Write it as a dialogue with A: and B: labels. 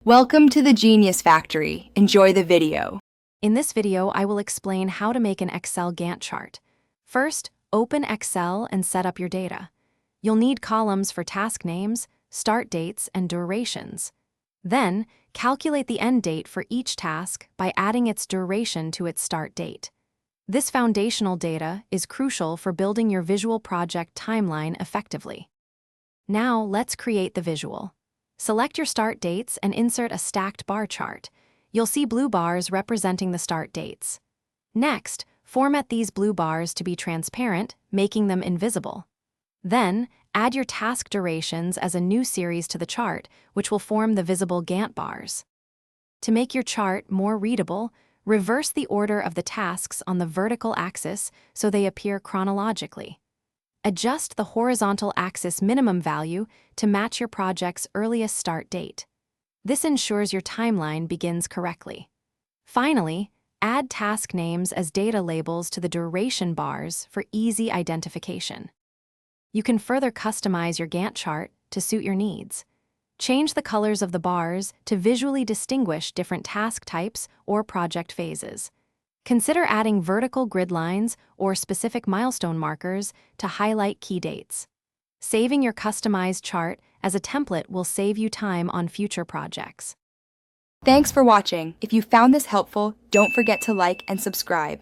A: Welcome to the Genius Factory. Enjoy the video.
B: In this video, I will explain how to make an Excel Gantt chart. First, open Excel and set up your data. You'll need columns for task names, start dates, and durations. Then, calculate the end date for each task by adding its duration to its start date. This foundational data is crucial for building your visual project timeline effectively. Now, let's create the visual. Select your start dates and insert a stacked bar chart. You'll see blue bars representing the start dates. Next, format these blue bars to be transparent, making them invisible. Then, add your task durations as a new series to the chart, which will form the visible Gantt bars. To make your chart more readable, reverse the order of the tasks on the vertical axis so they appear chronologically. Adjust the horizontal axis minimum value to match your project's earliest start date. This ensures your timeline begins correctly. Finally, add task names as data labels to the duration bars for easy identification. You can further customize your Gantt chart to suit your needs. Change the colors of the bars to visually distinguish different task types or project phases. Consider adding vertical grid lines or specific milestone markers to highlight key dates. Saving your customized chart as a template will save you time on future projects.
A: Thanks for watching. If you found this helpful, don't forget to like and subscribe.